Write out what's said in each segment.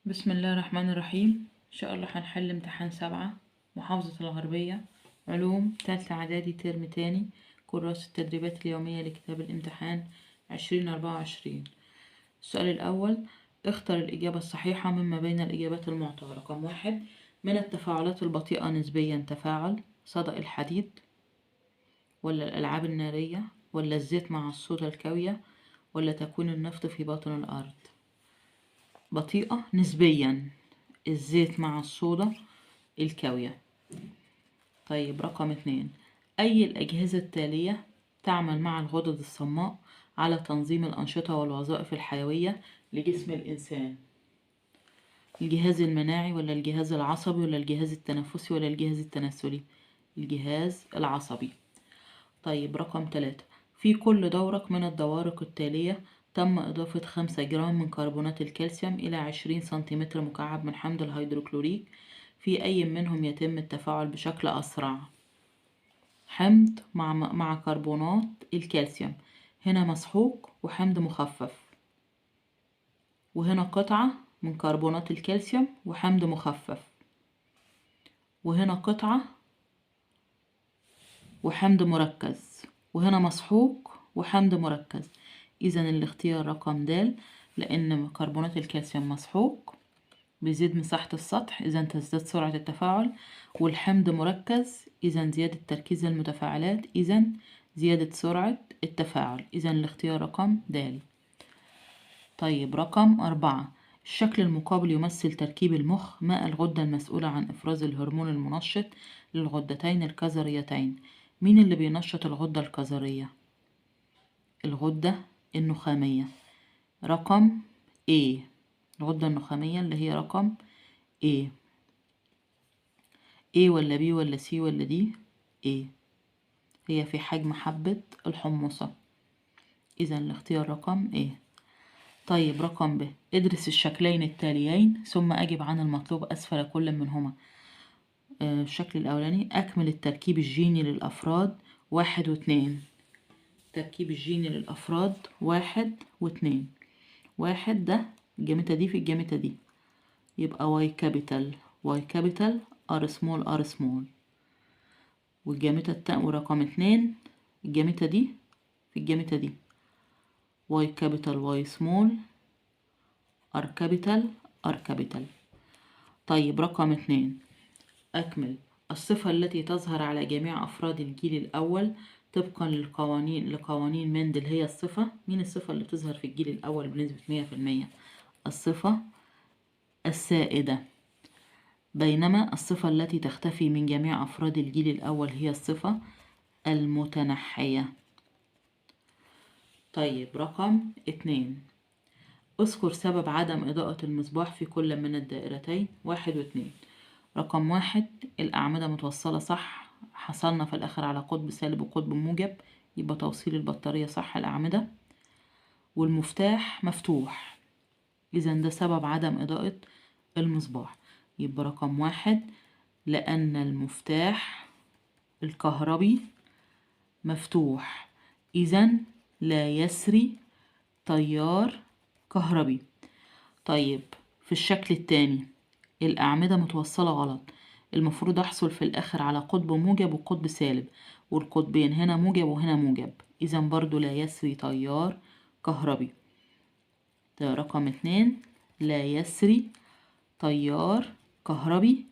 بسم الله الرحمن الرحيم. إن شاء الله هنحل امتحان 7 محافظة الغربية علوم تالتة إعدادي ترم تاني كراسة التدريبات اليومية لكتاب الامتحان 2024. السؤال الأول: اختر الإجابة الصحيحة مما بين الإجابات المعطاة. رقم 1: من التفاعلات البطيئة نسبيا تفاعل صدأ الحديد ولا الألعاب النارية ولا الزيت مع الصودا الكاوية ولا تكوين النفط في باطن الأرض. بطيئة نسبيا الزيت مع الصودا الكاوية. طيب رقم 2: أي الأجهزة التالية تعمل مع الغدد الصماء على تنظيم الأنشطة والوظائف الحيوية لجسم الإنسان؟ الجهاز المناعي ولا الجهاز العصبي ولا الجهاز التنفسي ولا الجهاز التناسلي؟ الجهاز العصبي. طيب رقم 3: في كل دورق من الدوارق التالية تم إضافة 5 جرام من كربونات الكالسيوم إلى 20 سنتيمتر مكعب من حمض الهيدروكلوريك، في أي منهم يتم التفاعل بشكل أسرع؟ حمض مع كربونات الكالسيوم، هنا مسحوق وحمض مخفف، وهنا قطعة من كربونات الكالسيوم وحمض مخفف، وهنا قطعة وحمض مركز، وهنا مسحوق وحمض مركز. إذا الاختيار رقم د، لأن كربونات الكالسيوم مسحوق بيزيد مساحة السطح إذا تزداد سرعة التفاعل، والحمض مركز إذا زيادة تركيز المتفاعلات إذا زيادة سرعة التفاعل. إذا الاختيار رقم د. طيب رقم 4: الشكل المقابل يمثل تركيب المخ. ما الغدة المسؤولة عن إفراز الهرمون المنشط للغدتين الكظريتين؟ مين اللي بينشط الغدة الكظرية؟ الغدة النخامية. رقم A، الغدة النخامية اللي هي رقم A. A ولا B ولا C ولا D؟ A، هي في حجم حبة الحمصة. إذا الاختيار رقم A. طيب رقم ب: ادرس الشكلين التاليين ثم أجب عن المطلوب أسفل كل منهما. الشكل الأولاني: أكمل التركيب الجيني للأفراد 1 و2. تركيب الجيني للأفراد 1 و2. 1 ده الجاميتا دي في الجاميتا دي، يبقى واي كابيتال واي كابيتال ار سمول ار سمول، والجاميتا ورقم 2 الجاميتا دي في الجاميتا دي، واي كابيتال واي سمول ار كابيتال ار كابيتال. طيب رقم 2: أكمل الصفة التي تظهر على جميع أفراد الجيل الأول طبقا لقوانين مندل. هي الصفة، مين الصفة اللي تظهر في الجيل الأول بنسبة 100%؟ الصفة السائدة، بينما الصفة التي تختفي من جميع أفراد الجيل الأول هي الصفة المتنحية. طيب رقم 2: اذكر سبب عدم إضاءة المصباح في كل من الدائرتين 1 و2. رقم 1: الأعمدة متوصلة صح، حصلنا في الآخر على قطب سالب وقطب موجب، يبقى توصيل البطارية صح الأعمدة، والمفتاح مفتوح، إذا ده سبب عدم إضاءة المصباح. يبقى رقم 1: لأن المفتاح الكهربي مفتوح، إذا لا يسري تيار كهربي. طيب في الشكل التاني الأعمدة متوصلة غلط، المفروض أحصل في الآخر على قطب موجب وقطب سالب، والقطبين هنا موجب وهنا موجب، إذا برضو لا يسري تيار كهربي. ده رقم 2: لا يسري تيار كهربي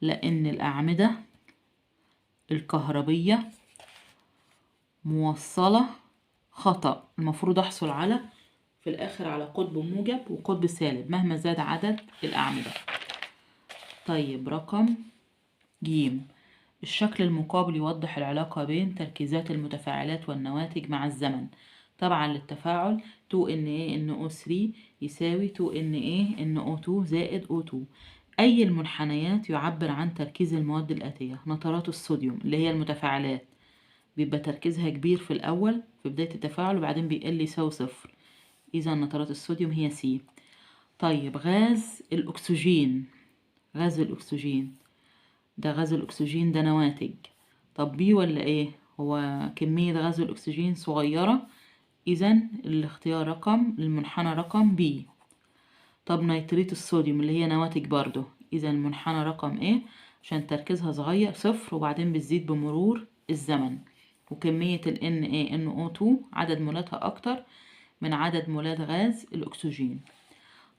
لأن الأعمدة الكهربية موصلة خطأ، المفروض أحصل في الآخر على قطب موجب وقطب سالب مهما زاد عدد الأعمدة. طيب رقم ج: الشكل المقابل يوضح العلاقة بين تركيزات المتفاعلات والنواتج مع الزمن. طبعا للتفاعل 2Na NO3 يساوي 2Na NO2 زائد O2. أي المنحنيات يعبر عن تركيز المواد الآتية؟ نترات الصوديوم اللي هي المتفاعلات بيبقى تركيزها كبير في الأول في بداية التفاعل وبعدين بيقل يساوي 0، إذا نترات الصوديوم هي C. طيب غاز الأكسجين، غاز الأكسجين ده غاز الأكسجين ده نواتج، طب بي ولا إيه؟ هو كمية غاز الأكسجين صغيرة، إذا الاختيار رقم المنحنى رقم بي. طب نيتريت الصوديوم اللي هي نواتج برضو، إذا المنحنى رقم ايه عشان تركيزها صغير 0 وبعدين بتزيد بمرور الزمن، وكمية ال NaNO2 عدد مولاتها أكتر من عدد مولات غاز الأكسجين.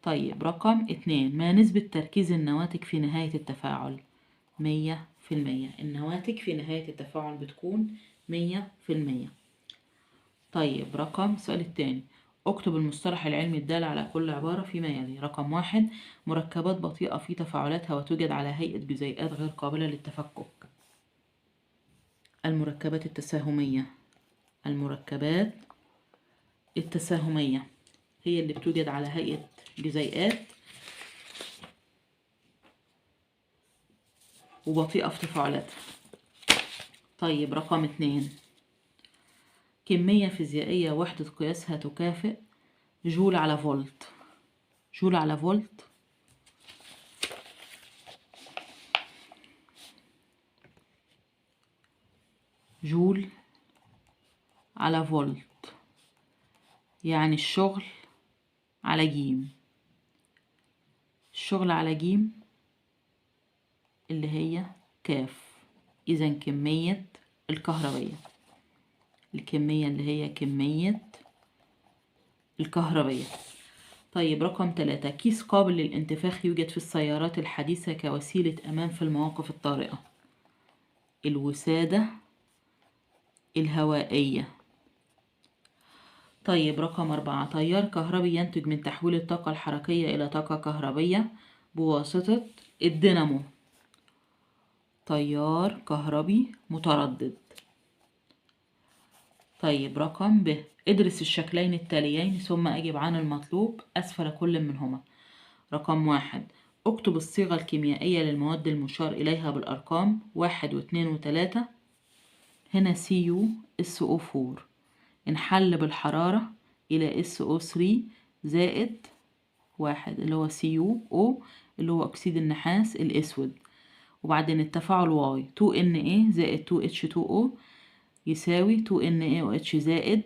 طيب رقم 2، ما نسبة تركيز النواتج في نهاية التفاعل؟ 100%. النواتج في نهاية التفاعل بتكون 100%. طيب رقم السؤال الثاني، اكتب المصطلح العلمي الدال على كل عبارة فيما يلي. رقم 1، مركبات بطيئة في تفاعلاتها وتوجد على هيئة جزيئات غير قابلة للتفكك. المركبات التساهمية. المركبات التساهمية هي اللي بتوجد على هيئة جزيئات وبطيئة في تفاعلاتها. طيب رقم 2، كمية فيزيائية وحدة قياسها تكافئ جول على فولت. جول على فولت جول على فولت يعني الشغل على جيم. الشغل على جيم اللي هي كاف. إذا كمية الكهربية، الكمية اللي هي كمية الكهربية. طيب رقم 3، كيس قابل للانتفاخ يوجد في السيارات الحديثة كوسيلة أمان في المواقف الطارئة. الوسادة الهوائية. طيب رقم 4، تيار كهربي ينتج من تحويل الطاقة الحركية إلى طاقة كهربية بواسطة الدينامو. تيار كهربي متردد. طيب رقم ب، ادرس الشكلين التاليين ثم أجب عن المطلوب أسفل كل منهما. رقم 1، اكتب الصيغة الكيميائية للمواد المشار إليها بالأرقام 1 و2 و3. هنا CuSO4 انحل بالحرارة إلى SO3 زائد 1 اللي هو CuO اللي هو أكسيد النحاس الأسود. وبعدين التفاعل Y 2Na زائد 2H2O يساوي 2NaOH زائد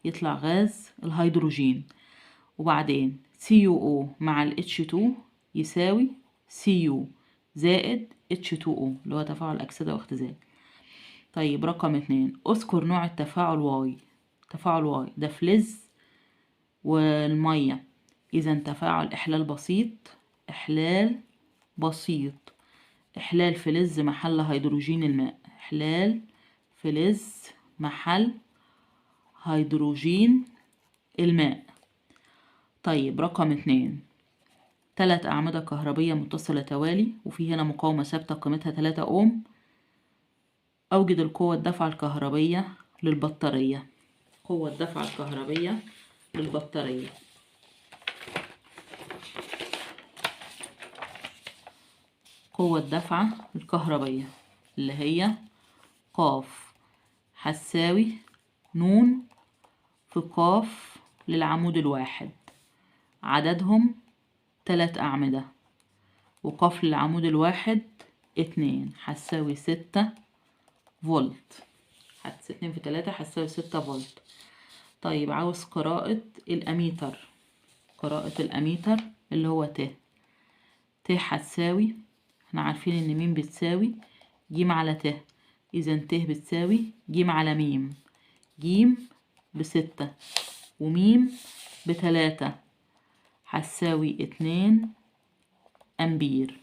يطلع غاز الهيدروجين. وبعدين CuO مع ال H2 يساوي Cu زائد H2O اللي هو تفاعل أكسدة واختزال. طيب رقم 2، اذكر نوع التفاعل Y. تفاعل Y ده فلز والمية، إذا تفاعل إحلال بسيط. إحلال بسيط، إحلال فلز محل هيدروجين الماء. إحلال فلز محل هيدروجين الماء. طيب رقم 2، 3 أعمدة كهربية متصلة توالي وفي هنا مقاومة ثابتة قيمتها 3 أوم. أوجد القوة الدفع الكهربية للبطارية. قوة الدفع الكهربية للبطارية. قوة الدفع الكهربية اللي هي قاف هتساوي نون في قاف للعمود الواحد، عددهم 3 أعمدة، وقاف للعمود الواحد 2 هتساوي 6 فولت. 2 في 3 هتساوي 6 فولت. طيب عاوز قراءة الأميتر. قراءة الأميتر اللي هو ت هتساوي، احنا عارفين ان ميم بتساوي ج على ت، اذا ت بتساوي ج على ميم. ج ب6 وميم ب3 هتساوي 2 أمبير.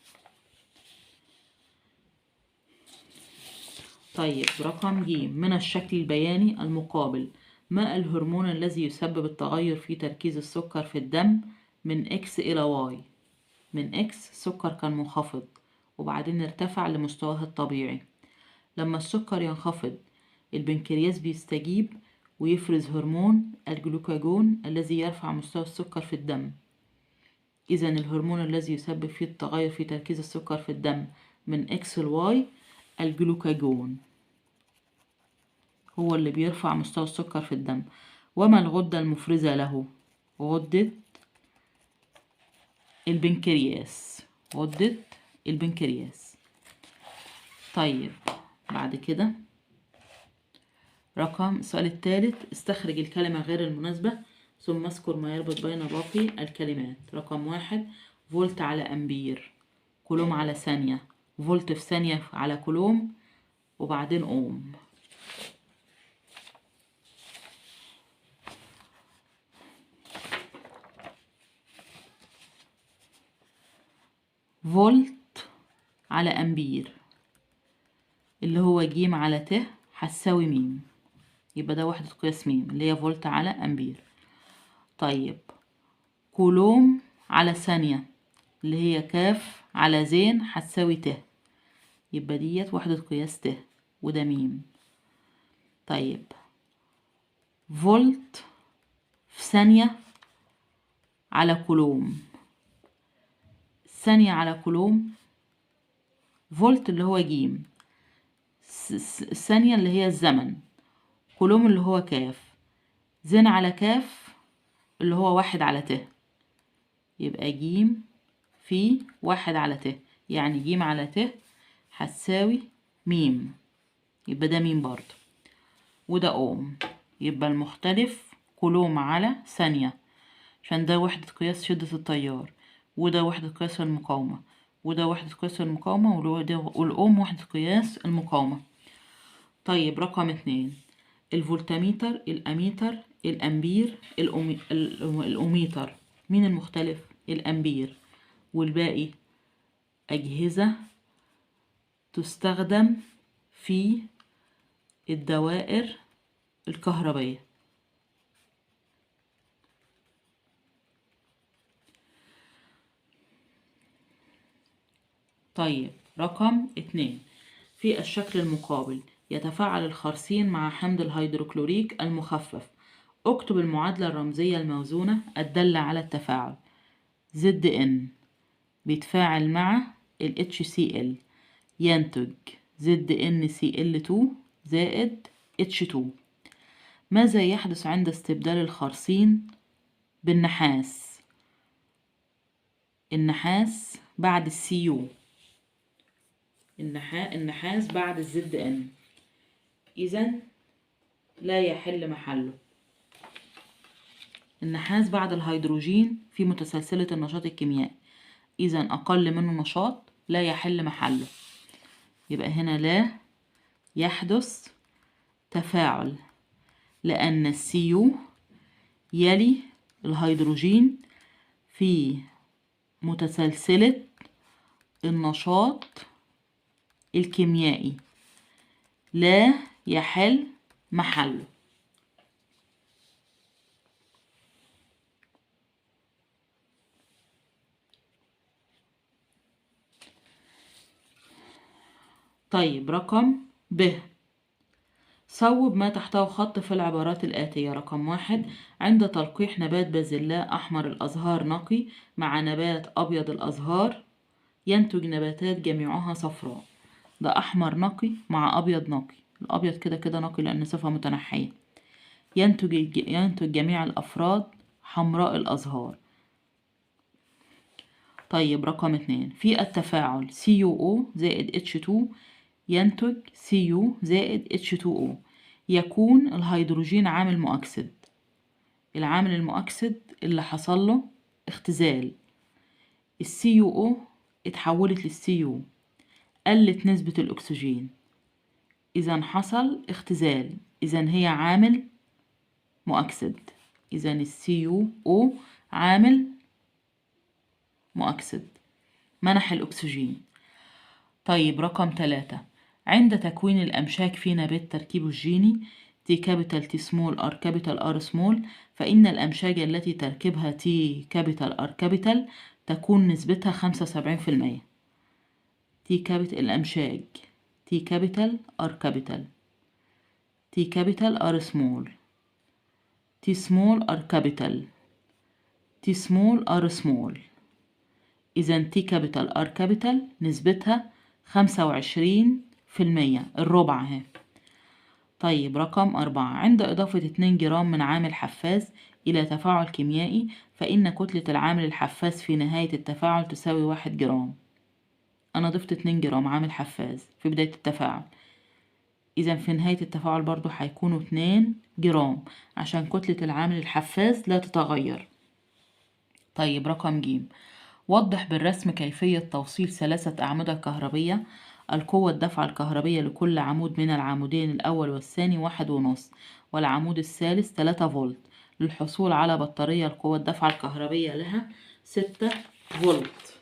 طيب رقم ج، من الشكل البياني المقابل ما الهرمون الذي يسبب التغير في تركيز السكر في الدم من X إلى Y؟ من X السكر كان منخفض وبعدين ارتفع لمستواه الطبيعي. لما السكر ينخفض البنكرياس بيستجيب ويفرز هرمون الجلوكاجون الذي يرفع مستوى السكر في الدم. إذا الهرمون الذي يسبب في التغير في تركيز السكر في الدم من X ل Y الجلوكاجون هو اللي بيرفع مستوى السكر في الدم. وما الغدة المفرزة له؟ غدة البنكرياس. غدة البنكرياس. طيب بعد كده رقم السؤال الثالث، استخرج الكلمة غير المناسبة ثم اذكر ما يربط بين باقي الكلمات. رقم 1 فولت على أمبير، كولوم على ثانية، فولت في ثانية على كولوم، وبعدين أوم. فولت على أمبير اللي هو ج على ت هتساوي م، يبقى ده وحدة قياس م اللي هي فولت على أمبير. طيب كولوم على ثانية اللي هي ك على ز هتساوي ت، يبقى ديت وحدة قياس ت وده م. طيب فولت في ثانية على كولوم، ثانية على كولوم، فولت اللي هو ج، الثانية اللي هي الزمن، كولوم اللي هو ك، زين على ك اللي هو 1 على ت، يبقى ج في 1 على ت، يعني ج على ت هتساوي م، يبقى ده م برضه وده اوم. يبقى المختلف كولوم على ثانية عشان ده وحدة قياس شدة التيار، وده وحدة قياس المقاومة، وده وحدة قياس المقاومة، والأوم وحدة قياس المقاومة. طيب رقم 2 الفولتميتر، الأميتر، الأمبير، الأوميتر. مين المختلف؟ الأمبير، والباقي أجهزة تستخدم في الدوائر الكهربية. طيب رقم 2 في الشكل المقابل يتفاعل الخرسين مع حمض الهيدروكلوريك المخفف. اكتب المعادلة الرمزية الموزونة الدالة على التفاعل. ZN بيتفاعل مع ال HCl ينتج ZnCl2 زائد H2. ماذا يحدث عند استبدال الخرسين بالنحاس؟ النحاس بعد الCu، النحاس بعد الZN، إذن لا يحل محله. النحاس بعد الهيدروجين في متسلسلة النشاط الكيميائي، إذن أقل منه نشاط لا يحل محله، يبقى هنا لا يحدث تفاعل لأن الCu يلي الهيدروجين في متسلسلة النشاط الكيميائي لا يحل محله. طيب رقم ب صوب ما تحته خط في العبارات الآتية. رقم 1 عند تلقيح نبات بازلاء أحمر الأزهار نقي مع نبات أبيض الأزهار ينتج نباتات جميعها صفراء. ده أحمر نقي مع أبيض نقي، الأبيض كده كده نقي لأن صفة متنحية. ينتج جميع الأفراد حمراء الأزهار. طيب رقم 2 في التفاعل CuO زائد H2 ينتج Cu زائد H2O يكون الهيدروجين عامل مؤكسد. العامل المؤكسد اللي حصل له اختزال، الCuO اتحولت للCu، قلت نسبة الأكسجين، إذا حصل اختزال، إذا هي عامل مؤكسد، إذا الCuO عامل مؤكسد منح الأكسجين. طيب رقم 3 عند تكوين الأمشاج في نبات تركيبه الجيني T capital T small R capital R small، فإن الأمشاج التي تركيبها T capital R capital تكون نسبتها 75%. T capital الأمشاج T capital R capital T capital R small T small R capital T small R small، إذا T capital R capital نسبتها 25%، الربع اهي. طيب رقم 4 عند إضافة 2 جرام من عامل حفاز إلى تفاعل كيميائي فإن كتلة العامل الحفاز في نهاية التفاعل تساوي 1 جرام. أنا ضفت 2 جرام عامل حفاز في بداية التفاعل، إذا في نهاية التفاعل برضو هيكونوا 2 جرام عشان كتلة العامل الحفاز لا تتغير. طيب رقم ج، وضح بالرسم كيفية توصيل 3 أعمدة كهربية. القوة الدفعة الكهربية لكل عمود من العمودين الأول والثاني 1.5، والعمود الثالث 3 فولت. للحصول على بطارية القوة الدفعة الكهربية لها 6 فولت.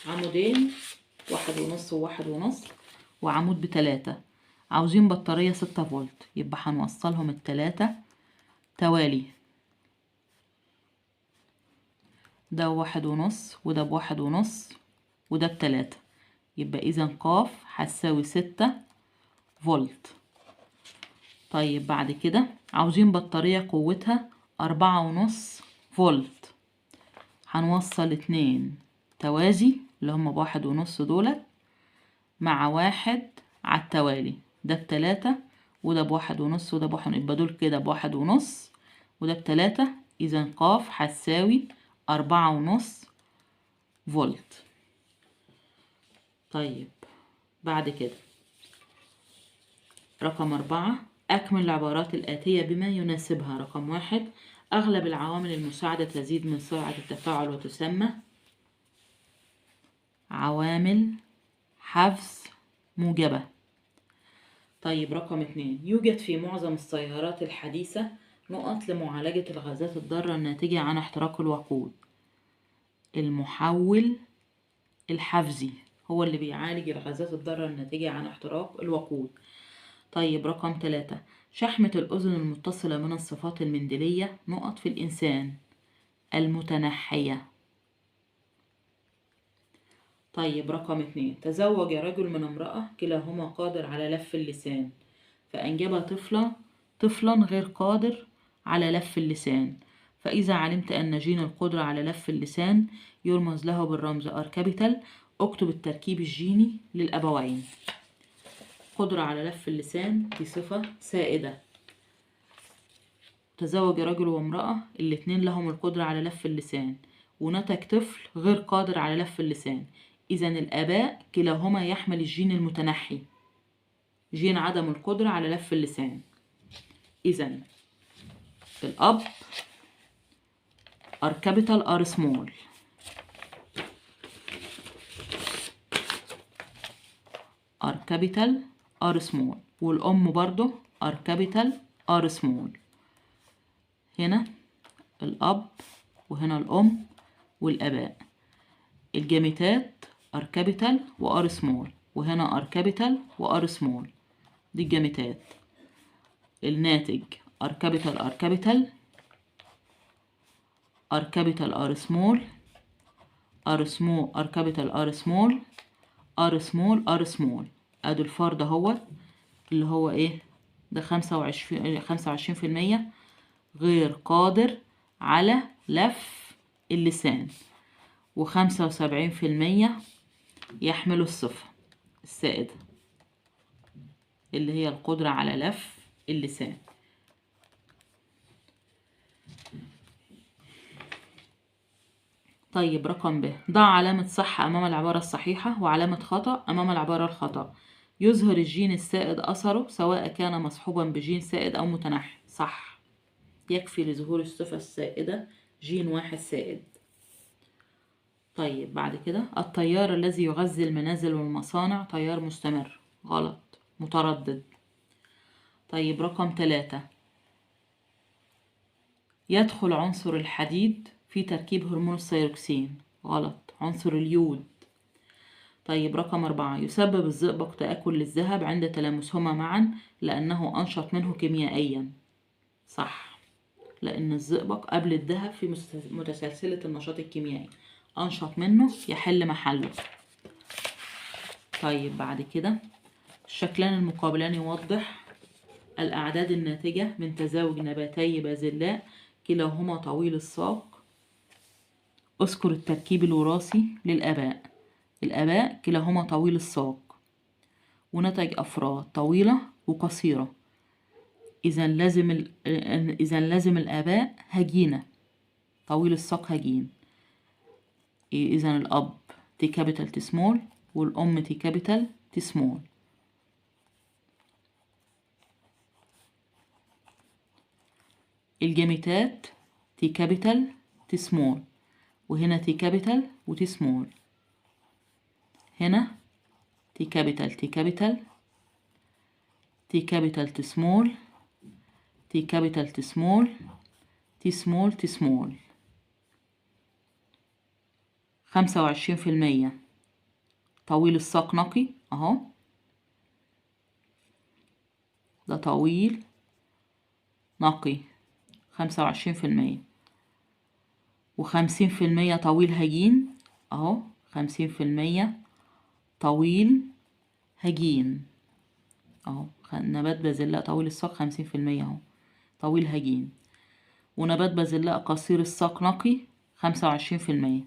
عمودين 1.5 و1.5 وعمود ب3، عاوزين بطارية 6 فولت، يبقى هنوصلهم ال3 توالي، ده 1.5 وده ب1.5 وده ب3، يبقى إذا ق هتساوي 6 فولت. طيب بعد كده عاوزين بطارية قوتها 4.5 فولت، هنوصل 2 توازي اللي هما ب1.5 دولت مع 1 على التوالي، ده ب3 وده ب1.5 وده ب1، يبقى دول كده ب1.5 وده ب3، إذا ق هتساوي 4.5 فولت. طيب بعد كده رقم 4، أكمل العبارات الآتية بما يناسبها. رقم 1، أغلب العوامل المساعدة تزيد من سرعة التفاعل وتسمى عوامل حفز موجبة. طيب رقم 2، يوجد في معظم السيارات الحديثة نقط لمعالجة الغازات الضارة الناتجة عن احتراق الوقود. المحول الحفزي هو اللي بيعالج الغازات الضارة الناتجة عن احتراق الوقود. طيب رقم 3، شحمة الأذن المتصلة من الصفات المنديلية نقط في الإنسان المتنحية. طيب رقم 2، تزوج رجل من امرأة كلاهما قادر على لف اللسان، فأنجب طفلا غير قادر على لف اللسان. فإذا علمت أن جين القدرة على لف اللسان يرمز له بالرمز R كابيتال، اكتب التركيب الجيني للأبوين. قدرة على لف اللسان دي صفة سائدة. تزوج رجل وامرأة الاتنين لهم القدرة على لف اللسان، ونتج طفل غير قادر على لف اللسان، إذا الآباء كلاهما يحمل الجين المتنحي، جين عدم القدرة على لف اللسان. إذا الأب R capital R small، R capital R small، والأم برضو R capital R small. هنا الأب وهنا الأم والآباء. الجاميتات R capital و R small، وهنا R capital و R small، دي الجاميتات. الناتج R capital R capital R capital R small R small R capital R small R small R small. ادي الفرد اهوت اللي هو ايه ده 25% غير قادر على لف اللسان، و75% يحمل الصفة السائدة اللي هي القدرة على لف اللسان. طيب رقم ب، ضع علامة صح أمام العبارة الصحيحة وعلامة خطأ أمام العبارة الخطأ. يظهر الجين السائد أثره سواء كان مصحوبا بجين سائد أو متنحي. صح، يكفي لظهور الصفة السائدة جين واحد سائد. طيب بعد كده، التيار الذي يغذي المنازل والمصانع تيار مستمر. غلط، متردد. طيب رقم 3، يدخل عنصر الحديد في تركيب هرمون الثيروكسين. غلط، عنصر اليود. طيب رقم 4، يسبب الزئبق تآكل للذهب عند تلامسهما معا لأنه أنشط منه كيميائيا. صح، لأن الزئبق قبل الذهب في متسلسلة النشاط الكيميائي، أنشط منه يحل محله. طيب بعد كده، الشكلان المقابلان يوضح الأعداد الناتجة من تزاوج نباتي بازلاء كلاهما طويل الساق. اذكر التركيب الوراثي للآباء. الآباء كلاهما طويل الساق، ونتج أفراد طويلة وقصيرة، إذا لازم الآباء هجينة، طويل الساق هجين. إذا الأب تي كابيتال تي سمول، والأم تي كابيتال تي سمول. الجاميتات تي كابيتال تي سمول، وهنا تي كابيتال وتي سمول، هنا تي كابيتال تي كابيتال تي كابيتال تي سمول تي كابيتال تي سمول تي سمول تي سمول. 25% طويل الساق نقي اهو، ده طويل نقي 25%. و50% طويل هجين اهو، 50% طويل هجين اهو. نبات بازلاء طويل الساق 50% اهو طويل هجين. ونبات بازلاء قصير الساق نقي 25%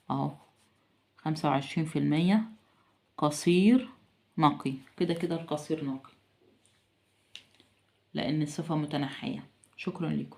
اهو، 25% قصير نقي. كده كده القصير نقي لأن الصفة متنحية. شكرا لكم.